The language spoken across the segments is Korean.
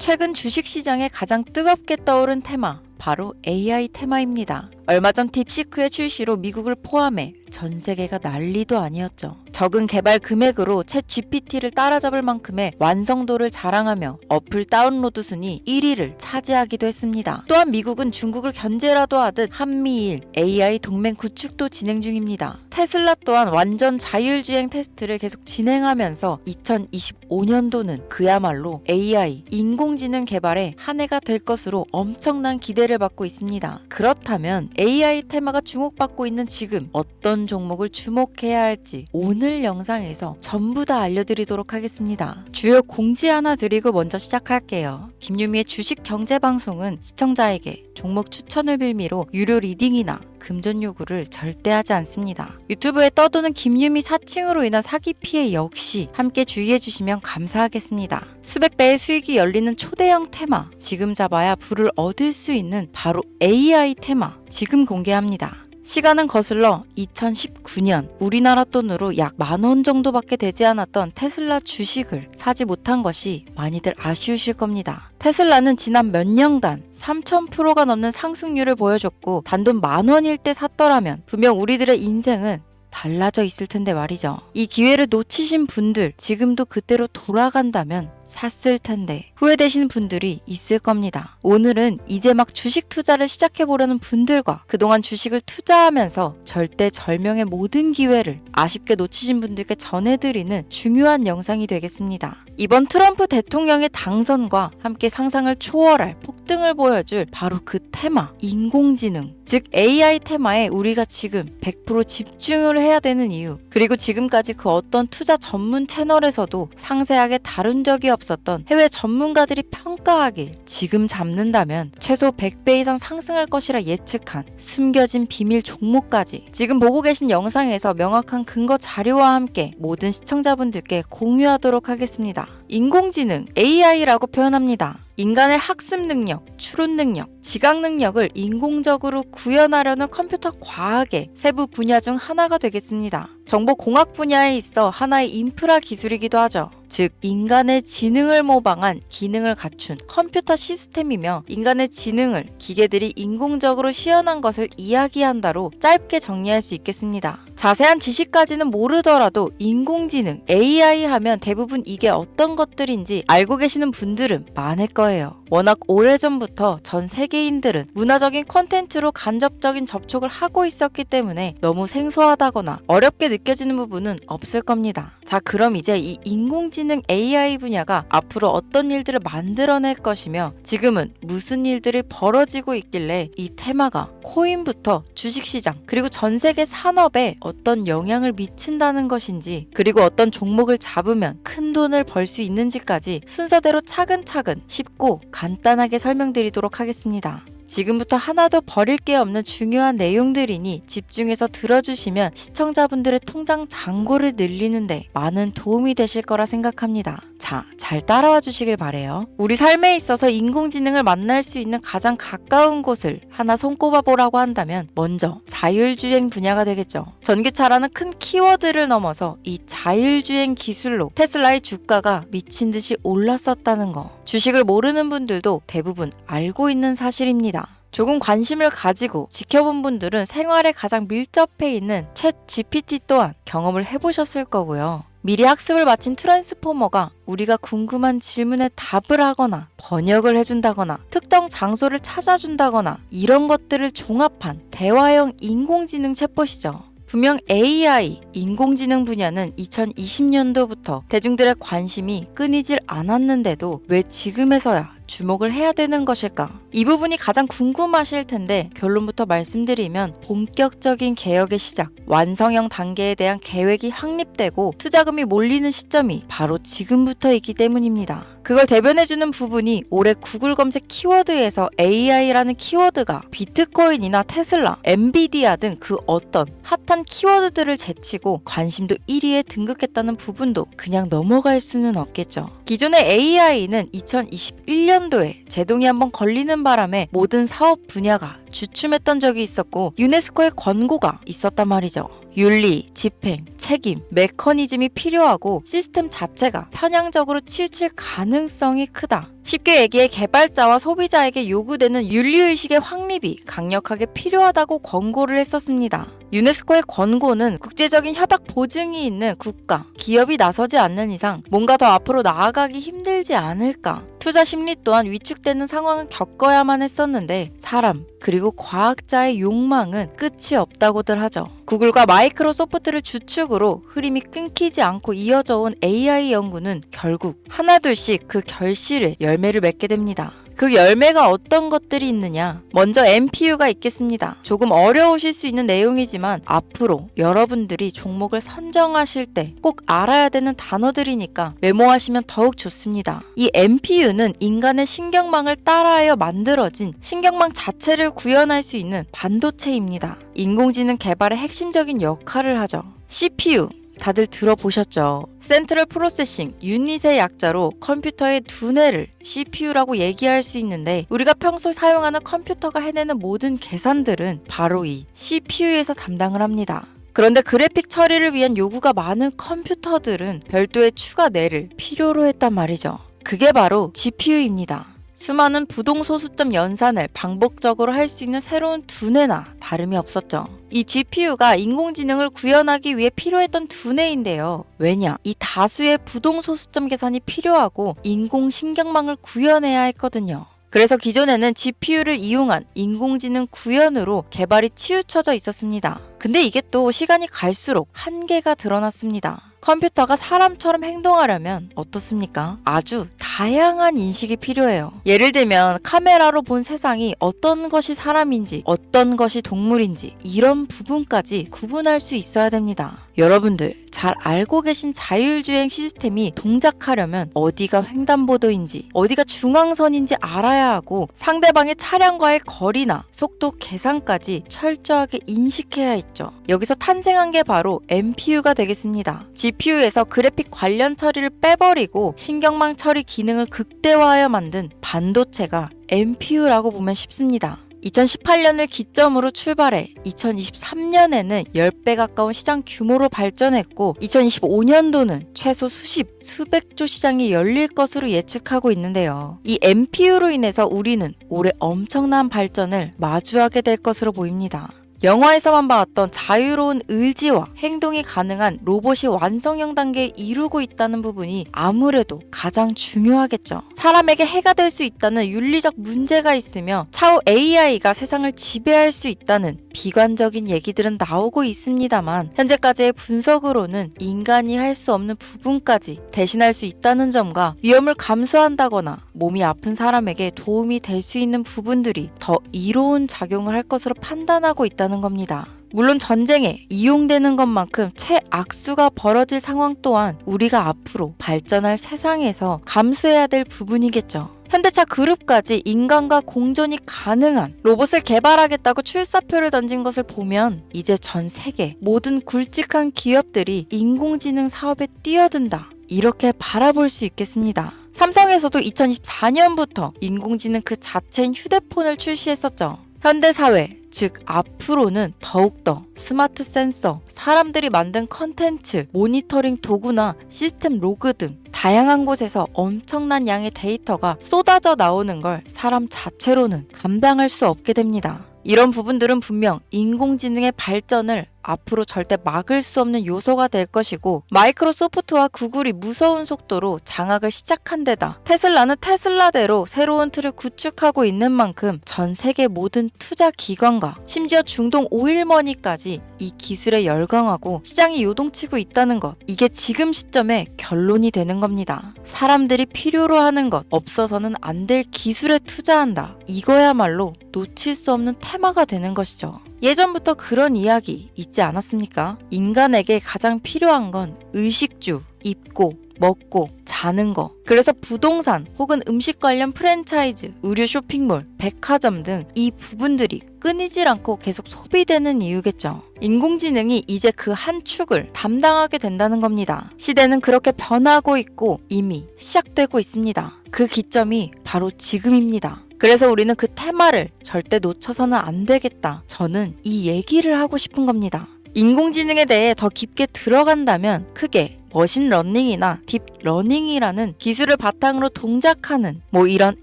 최근 주식시장에 가장 뜨겁게 떠오른 테마, 바로 AI 테마입니다. 얼마 전 딥시크의 출시로 미국을 포함해 전 세계가 난리도 아니었죠. 적은 개발 금액으로 챗 GPT를 따라잡을 만큼의 완성도를 자랑하며 어플 다운로드 순위 1위를 차지하기도 했습니다. 또한 미국은 중국을 견제라도 하듯 한미일 AI 동맹 구축도 진행 중입니다. 테슬라 또한 완전 자율주행 테스트를 계속 진행하면서 2025년도는 그야말로 AI, 인공지능 개발의 한 해가 될 것으로 엄청난 기대를 받고 있습니다. 그렇다면 AI 테마가 주목받고 있는 지금 어떤 종목을 주목해야 할지 오늘 영상에서 전부 다 알려드리도록 하겠습니다. 주요 공지 하나 드리고 먼저 시작할게요. 김유미의 주식 경제 방송은 시청자에게 종목 추천을 빌미로 유료 리딩이나 금전 요구를 절대 하지 않습니다. 유튜브에 떠도는 김유미 사칭으로 인한 사기 피해 역시 함께 주의해 주시면 감사하겠습니다. 수백 배의 수익이 열리는 초대형 테마, 지금 잡아야 부를 얻을 수 있는 바로 AI 테마, 지금 공개합니다. 시간은 거슬러 2019년 우리나라 돈으로 약 10,000원 정도밖에 되지 않았던 테슬라 주식을 사지 못한 것이 많이들 아쉬우실 겁니다. 테슬라는 지난 몇 년간 3000%가 넘는 상승률을 보여줬고 단돈 10,000원일 때 샀더라면 분명 우리들의 인생은 달라져 있을 텐데 말이죠. 이 기회를 놓치신 분들, 지금도 그때로 돌아간다면 샀을 텐데 후회되시는 분들이 있을 겁니다. 오늘은 이제 막 주식 투자를 시작해보려는 분들과 그동안 주식을 투자하면서 절대절명의 모든 기회를 아쉽게 놓치신 분들께 전해드리는 중요한 영상이 되겠습니다. 이번 트럼프 대통령의 당선과 함께 상상을 초월할 폭등을 보여줄 바로 그 테마, 인공지능, 즉 AI 테마에 우리가 지금 100% 집중을 해야 되는 이유, 그리고 지금까지 그 어떤 투자 전문 채널에서도 상세하게 다룬 적이 없었던 해외 전문가들이 평가하길 지금 잡는다면 최소 100배 이상 상승할 것이라 예측한 숨겨진 비밀 종목까지 지금 보고 계신 영상에서 명확한 근거 자료와 함께 모든 시청자분들께 공유하도록 하겠습니다. 인공지능, AI라고 표현합니다. 인간의 학습 능력, 추론 능력, 지각 능력을 인공적으로 구현하려는 컴퓨터 과학의 세부 분야 중 하나가 되겠습니다. 정보공학 분야에 있어 하나의 인프라 기술이기도 하죠. 즉 인간의 지능을 모방한 기능을 갖춘 컴퓨터 시스템이며 인간의 지능을 기계들이 인공적으로 시연한 것을 이야기한다로 짧게 정리할 수 있겠습니다. 자세한 지식까지는 모르더라도 인공지능, AI 하면 대부분 이게 어떤 것들인지 알고 계시는 분들은 많을 거예요. 워낙 오래전부터 전 세계인들은 문화적인 콘텐츠로 간접적인 접촉을 하고 있었기 때문에 너무 생소하다거나 어렵게 느껴지는 부분은 없을 겁니다. 자, 그럼 이제 이 인공지능 AI 분야가 앞으로 어떤 일들을 만들어낼 것이며 지금은 무슨 일들이 벌어지고 있길래 이 테마가 코인부터 주식시장 그리고 전 세계 산업에 어떤 영향을 미친다는 것인지, 그리고 어떤 종목을 잡으면 큰 돈을 벌 수 있는지까지 순서대로 차근차근 쉽고 간단하게 설명드리도록 하겠습니다. 지금부터 하나도 버릴 게 없는 중요한 내용들이니 집중해서 들어주시면 시청자분들의 통장 잔고를 늘리는데 많은 도움이 되실 거라 생각합니다. 자, 잘 따라와 주시길 바래요. 우리 삶에 있어서 인공지능을 만날 수 있는 가장 가까운 곳을 하나 손꼽아 보라고 한다면 먼저 자율주행 분야가 되겠죠. 전기차라는 큰 키워드를 넘어서 이 자율주행 기술로 테슬라의 주가가 미친 듯이 올랐었다는 거, 주식을 모르는 분들도 대부분 알고 있는 사실입니다. 조금 관심을 가지고 지켜본 분들은 생활에 가장 밀접해 있는 챗 GPT 또한 경험을 해보셨을 거고요. 미리 학습을 마친 트랜스포머가 우리가 궁금한 질문에 답을 하거나 번역을 해준다거나 특정 장소를 찾아준다거나 이런 것들을 종합한 대화형 인공지능 챗봇이죠. 분명 AI, 인공지능 분야는 2020년도부터 대중들의 관심이 끊이질 않았는데도 왜 지금에서야 주목을 해야 되는 것일까? 이 부분이 가장 궁금하실 텐데 결론부터 말씀드리면 본격적인 개혁의 시작, 완성형 단계에 대한 계획이 확립되고 투자금이 몰리는 시점이 바로 지금부터이기 때문입니다. 그걸 대변해주는 부분이 올해 구글 검색 키워드에서 AI라는 키워드가 비트코인이나 테슬라, 엔비디아 등 그 어떤 핫한 키워드들을 제치고 관심도 1위에 등극했다는 부분도 그냥 넘어갈 수는 없겠죠. 기존의 AI는 2021년도에 제동이 한번 걸리는 바람에 모든 사업 분야가 주춤했던 적이 있었고 유네스코의 권고가 있었단 말이죠. 윤리, 집행, 책임, 메커니즘이 필요하고 시스템 자체가 편향적으로 치우칠 가능성이 크다. 쉽게 얘기해 개발자와 소비자에게 요구되는 윤리의식의 확립이 강력하게 필요하다고 권고를 했었습니다. 유네스코의 권고는 국제적인 협약 보증이 있는 국가, 기업이 나서지 않는 이상 뭔가 더 앞으로 나아가기 힘들지 않을까. 투자 심리 또한 위축되는 상황을 겪어야만 했었는데 사람, 그리고 과학자의 욕망은 끝이 없다고들 하죠. 구글과 마이크로소프트를 주축으로 흐름이 끊기지 않고 이어져 온 AI 연구는 결국 하나둘씩 그 결실의 열매를 맺게 됩니다. 그 열매가 어떤 것들이 있느냐? 먼저 MPU가 있겠습니다. 조금 어려우실 수 있는 내용이지만 앞으로 여러분들이 종목을 선정하실 때 꼭 알아야 되는 단어들이니까 메모하시면 더욱 좋습니다. 이 MPU는 인간의 신경망을 따라하여 만들어진 신경망 자체를 구현할 수 있는 반도체입니다. 인공지능 개발의 핵심적인 역할을 하죠. CPU 다들 들어보셨죠? 센트럴 프로세싱 유닛의 약자로 컴퓨터의 두뇌를 CPU라고 얘기할 수 있는데 우리가 평소 사용하는 컴퓨터가 해내는 모든 계산들은 바로 이 CPU에서 담당을 합니다. 그런데 그래픽 처리를 위한 요구가 많은 컴퓨터들은 별도의 추가 뇌를 필요로 했단 말이죠. 그게 바로 GPU입니다. 수많은 부동소수점 연산을 반복적으로 할 수 있는 새로운 두뇌나 다름이 없었죠. 이 GPU가 인공지능을 구현하기 위해 필요했던 두뇌인데요. 왜냐? 이 다수의 부동소수점 계산이 필요하고 인공신경망을 구현해야 했거든요. 그래서 기존에는 GPU를 이용한 인공지능 구현으로 개발이 치우쳐져 있었습니다. 근데 이게 또 시간이 갈수록 한계가 드러났습니다. 컴퓨터가 사람처럼 행동하려면 어떻습니까? 아주 다양한 인식이 필요해요. 예를 들면 카메라로 본 세상이 어떤 것이 사람인지 어떤 것이 동물인지 이런 부분까지 구분할 수 있어야 됩니다. 여러분들 잘 알고 계신 자율주행 시스템이 동작하려면 어디가 횡단보도인지 어디가 중앙선인지 알아야 하고 상대방의 차량과의 거리나 속도 계산까지 철저하게 인식해야 했죠. 여기서 탄생한 게 바로 MPU가 되겠습니다. GPU에서 그래픽 관련 처리를 빼버리고 신경망 처리 기능을 극대화하여 만든 반도체가 MPU라고 보면 쉽습니다. 2018년을 기점으로 출발해 2023년에는 10배 가까운 시장 규모로 발전했고 2025년도는 최소 수백조 시장이 열릴 것으로 예측하고 있는데요. 이 MPU로 인해서 우리는 올해 엄청난 발전을 마주하게 될 것으로 보입니다. 영화에서만 봤던 자유로운 의지와 행동이 가능한 로봇이 완성형 단계에 이루고 있다는 부분이 아무래도 가장 중요하겠죠. 사람에게 해가 될 수 있다는 윤리적 문제가 있으며 차후 AI가 세상을 지배할 수 있다는 비관적인 얘기들은 나오고 있습니다만 현재까지의 분석으로는 인간이 할 수 없는 부분까지 대신할 수 있다는 점과 위험을 감수한다거나 몸이 아픈 사람에게 도움이 될 수 있는 부분들이 더 이로운 작용을 할 것으로 판단하고 있다는 겁니다. 물론 전쟁에 이용되는 것만큼 최악수가 벌어질 상황 또한 우리가 앞으로 발전할 세상에서 감수해야 될 부분이겠죠. 현대차 그룹까지 인간과 공존이 가능한 로봇을 개발하겠다고 출사표를 던진 것을 보면 이제 전 세계 모든 굵직한 기업들이 인공지능 사업에 뛰어든다. 이렇게 바라볼 수 있겠습니다. 삼성에서도 2024년부터 인공지능 그 자체인 휴대폰을 출시했었죠. 현대사회, 즉 앞으로는 더욱더 스마트 센서, 사람들이 만든 컨텐츠, 모니터링 도구나 시스템 로그 등 다양한 곳에서 엄청난 양의 데이터가 쏟아져 나오는 걸 사람 자체로는 감당할 수 없게 됩니다. 이런 부분들은 분명 인공지능의 발전을 앞으로 절대 막을 수 없는 요소가 될 것이고 마이크로소프트와 구글이 무서운 속도로 장악을 시작한 데다 테슬라는 테슬라대로 새로운 틀을 구축하고 있는 만큼 전 세계 모든 투자 기관과 심지어 중동 오일머니까지 이 기술에 열광하고 시장이 요동치고 있다는 것, 이게 지금 시점에 결론이 되는 겁니다. 사람들이 필요로 하는 것, 없어서는 안 될 기술에 투자한다. 이거야말로 놓칠 수 없는 테마가 되는 것이죠. 예전부터 그런 이야기 있지 않았습니까? 인간에게 가장 필요한 건 의식주, 입고, 먹고, 자는 거. 그래서 부동산 혹은 음식 관련 프랜차이즈, 의류 쇼핑몰, 백화점 등 이 부분들이 끊이질 않고 계속 소비되는 이유겠죠. 인공지능이 이제 그 한 축을 담당하게 된다는 겁니다. 시대는 그렇게 변하고 있고 이미 시작되고 있습니다. 그 기점이 바로 지금입니다. 그래서 우리는 그 테마를 절대 놓쳐서는 안 되겠다. 저는 이 얘기를 하고 싶은 겁니다. 인공지능에 대해 더 깊게 들어간다면 크게 머신러닝이나 딥러닝이라는 기술을 바탕으로 동작하는 이런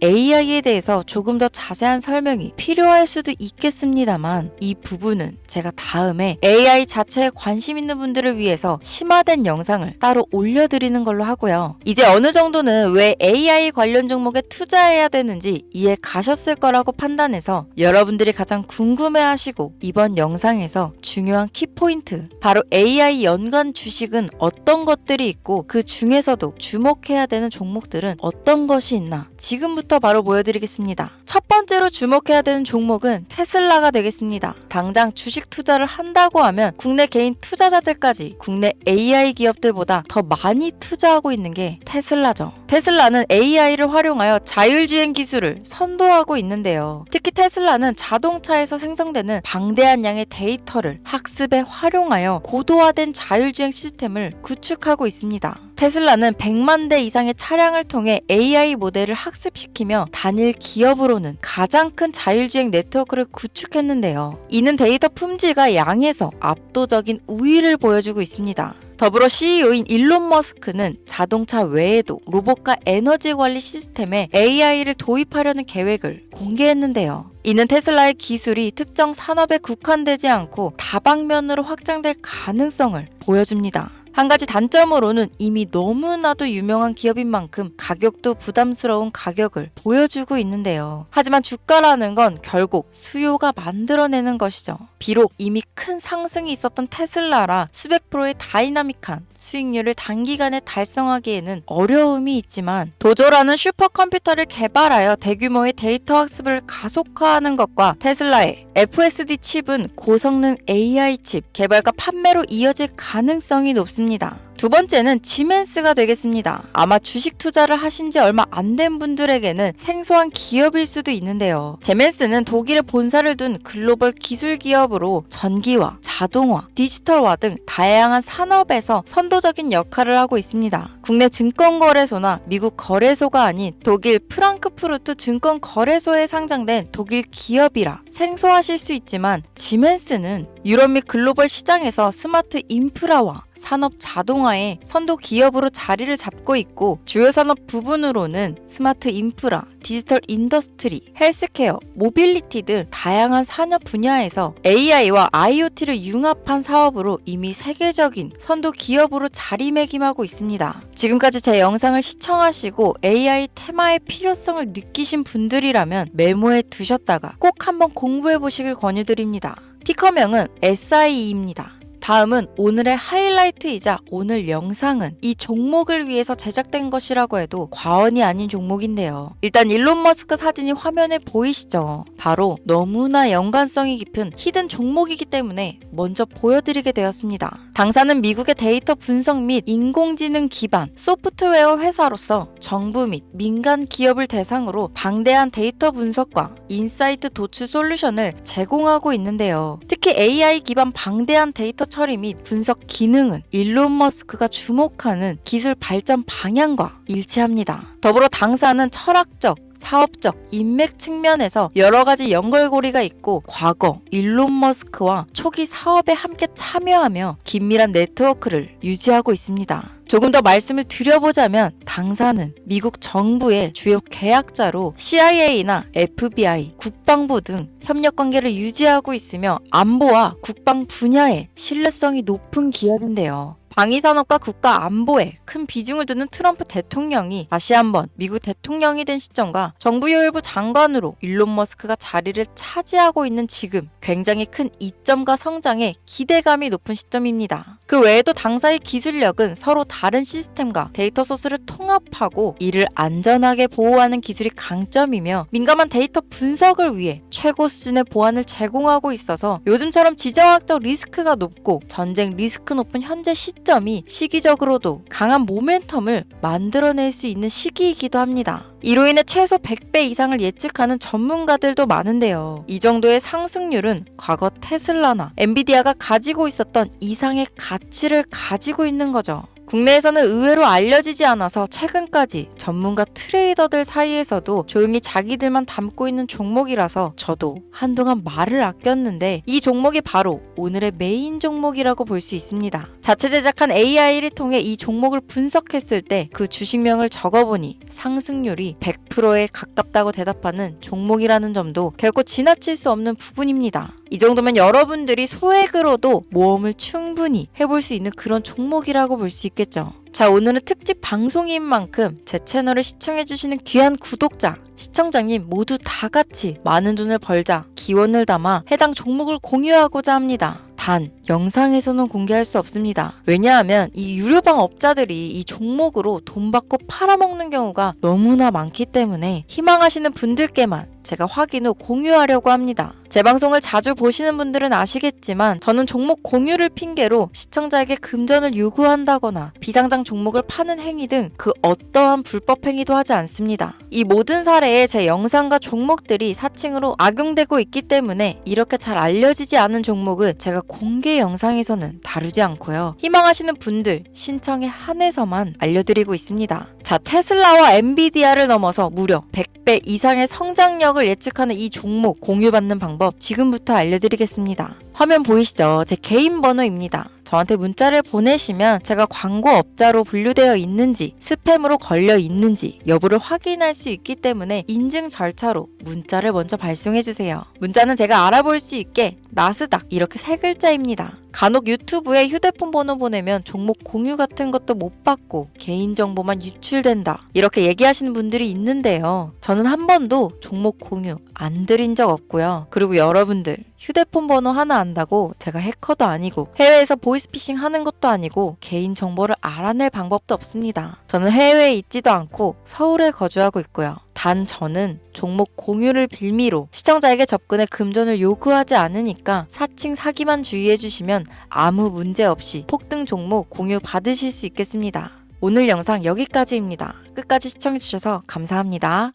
AI에 대해서 조금 더 자세한 설명이 필요할 수도 있겠습니다만 이 부분은 제가 다음에 AI 자체에 관심 있는 분들을 위해서 심화된 영상을 따로 올려드리는 걸로 하고요. 이제 어느 정도는 왜 AI 관련 종목에 투자해야 되는지 이해 가셨을 거라고 판단해서 여러분들이 가장 궁금해하시고 이번 영상에서 중요한 키포인트, 바로 AI 연관 주식은 어떤 것들이 있고 그 중에서도 주목해야 되는 종목들은 어떤 것이 있나 지금부터 바로 보여드리겠습니다. 첫 번째로 주목해야 되는 종목은 테슬라가 되겠습니다. 당장 주식 투자를 한다고 하면 국내 개인 투자자들까지 국내 AI 기업들보다 더 많이 투자하고 있는 게 테슬라죠. 테슬라는 AI를 활용하여 자율주행 기술을 선도하고 있는데요. 특히 테슬라는 자동차에서 생성되는 방대한 양의 데이터를 학습에 활용하여 고도화된 자율주행 시스템을 구축하고 있습니다. 테슬라는 100만 대 이상의 차량을 통해 AI 모델을 학습시키며 단일 기업으로는 가장 큰 자율주행 네트워크를 구축했는데요. 이는 데이터 품질과 양에서 압도적인 우위를 보여주고 있습니다. 더불어 CEO인 일론 머스크는 자동차 외에도 로봇과 에너지 관리 시스템에 AI를 도입하려는 계획을 공개했는데요. 이는 테슬라의 기술이 특정 산업에 국한되지 않고 다방면으로 확장될 가능성을 보여줍니다. 한 가지 단점으로는 이미 너무나도 유명한 기업인 만큼 가격도 부담스러운 가격을 보여주고 있는데요. 하지만 주가라는 건 결국 수요가 만들어내는 것이죠. 비록 이미 큰 상승이 있었던 테슬라라 수백 프로의 다이나믹한 수익률을 단기간에 달성하기에는 어려움이 있지만 도조라는 슈퍼컴퓨터를 개발하여 대규모의 데이터 학습을 가속화하는 것과 테슬라의 FSD 칩은 고성능 AI 칩 개발과 판매로 이어질 가능성이 높습니다. 두 번째는 지멘스가 되겠습니다. 아마 주식 투자를 하신 지 얼마 안 된 분들에게는 생소한 기업일 수도 있는데요. 지멘스는 독일에 본사를 둔 글로벌 기술 기업으로 전기화, 자동화, 디지털화 등 다양한 산업에서 선도적인 역할을 하고 있습니다. 국내 증권거래소나 미국 거래소가 아닌 독일 프랑크푸르트 증권거래소에 상장된 독일 기업이라 생소하실 수 있지만 지멘스는 유럽 및 글로벌 시장에서 스마트 인프라와 산업 자동화의 선도 기업으로 자리를 잡고 있고 주요 산업 부분으로는 스마트 인프라, 디지털 인더스트리, 헬스케어, 모빌리티 등 다양한 산업 분야에서 AI와 IoT를 융합한 사업으로 이미 세계적인 선도 기업으로 자리매김하고 있습니다. 지금까지 제 영상을 시청하시고 AI 테마의 필요성을 느끼신 분들이라면 메모해 두셨다가 꼭 한번 공부해 보시길 권유드립니다. 티커명은 SIE입니다. 다음은 오늘의 하이라이트이자 오늘 영상은 이 종목을 위해서 제작된 것이라고 해도 과언이 아닌 종목인데요. 일단 일론 머스크 사진이 화면에 보이시죠? 바로 너무나 연관성이 깊은 히든 종목이기 때문에 먼저 보여드리게 되었습니다. 당사는 미국의 데이터 분석 및 인공지능 기반 소프트웨어 회사로서 정부 및 민간 기업을 대상으로 방대한 데이터 분석과 인사이트 도출 솔루션을 제공하고 있는데요. 특히 AI 기반 방대한 데이터 처리 및 분석 기능은 일론 머스크가 주목하는 기술 발전 방향과 일치합니다. 더불어 당사는 철학적, 사업적, 인맥 측면에서 여러 가지 연결고리가 있고 과거 일론 머스크와 초기 사업에 함께 참여하며 긴밀한 네트워크를 유지하고 있습니다. 조금 더 말씀을 드려보자면 당사는 미국 정부의 주요 계약자로 CIA나 FBI, 국방부 등 협력 관계를 유지하고 있으며 안보와 국방 분야에 신뢰성이 높은 기업인데요. 방위산업과 국가 안보에 큰 비중을 두는 트럼프 대통령이 다시 한번 미국 대통령이 된 시점과 정부여일부 장관으로 일론 머스크가 자리를 차지하고 있는 지금 굉장히 큰 이점과 성장에 기대감이 높은 시점입니다. 그 외에도 당사의 기술력은 서로 다른 시스템과 데이터 소스를 통합하고 이를 안전하게 보호하는 기술이 강점이며 민감한 데이터 분석을 위해 최고 수준의 보안을 제공하고 있어서 요즘처럼 지정학적 리스크가 높고 전쟁 리스크 높은 현재 시점이 시기적으로도 강한 모멘텀을 만들어낼 수 있는 시기이기도 합니다. 이로 인해 최소 100배 이상을 예측하는 전문가들도 많은데요. 이 정도의 상승률은 과거 테슬라나 엔비디아가 가지고 있었던 이상의 가치를 가지고 있는 거죠. 국내에서는 의외로 알려지지 않아서 최근까지 전문가 트레이더들 사이에서도 조용히 자기들만 담고 있는 종목이라서 저도 한동안 말을 아꼈는데 이 종목이 바로 오늘의 메인 종목이라고 볼 수 있습니다. 자체 제작한 AI를 통해 이 종목을 분석했을 때 그 주식명을 적어보니 상승률이 100%에 가깝다고 대답하는 종목이라는 점도 결코 지나칠 수 없는 부분입니다. 이 정도면 여러분들이 소액으로도 모험을 충분히 해볼 수 있는 그런 종목이라고 볼 수 있겠죠. 자, 오늘은 특집 방송인 만큼 제 채널을 시청해주시는 귀한 구독자, 시청자님 모두 다 같이 많은 돈을 벌자 기원을 담아 해당 종목을 공유하고자 합니다. 단, 영상에서는 공개할 수 없습니다. 왜냐하면 이 유료방 업자들이 이 종목으로 돈 받고 팔아먹는 경우가 너무나 많기 때문에 희망하시는 분들께만 제가 확인 후 공유하려고 합니다. 제 방송을 자주 보시는 분들은 아시겠지만 저는 종목 공유를 핑계로 시청자에게 금전을 요구한다거나 비상장 종목을 파는 행위 등 그 어떠한 불법 행위도 하지 않습니다. 이 모든 사례에 제 영상과 종목들이 사칭으로 악용되고 있기 때문에 이렇게 잘 알려지지 않은 종목은 제가 공개 영상에서는 다루지 않고요. 희망하시는 분들 신청에 한해서만 알려드리고 있습니다. 자, 테슬라와 엔비디아를 넘어서 무려 100배 이상의 성장력을 예측하는 이 종목 공유받는 방법 지금부터 알려드리겠습니다. 화면 보이시죠? 제 개인 번호입니다. 저한테 문자를 보내시면 제가 광고업자로 분류되어 있는지 스팸으로 걸려 있는지 여부를 확인할 수 있기 때문에 인증 절차로 문자를 먼저 발송해주세요. 문자는 제가 알아볼 수 있게 나스닥 이렇게 세 글자입니다. 간혹 유튜브에 휴대폰 번호 보내면 종목 공유 같은 것도 못 받고 개인정보만 유출된다 이렇게 얘기하시는 분들이 있는데요. 저는 한 번도 종목 공유 안 드린 적 없고요. 그리고 여러분들 휴대폰 번호 하나 안다고 제가 해커도 아니고 해외에서 보이스피싱 하는 것도 아니고 개인정보를 알아낼 방법도 없습니다. 저는 해외에 있지도 않고 서울에 거주하고 있고요. 단 저는 종목 공유를 빌미로 시청자에게 접근해 금전을 요구하지 않으니까 사칭 사기만 주의해주시면 아무 문제 없이 폭등 종목 공유 받으실 수 있겠습니다. 오늘 영상 여기까지입니다. 끝까지 시청해주셔서 감사합니다.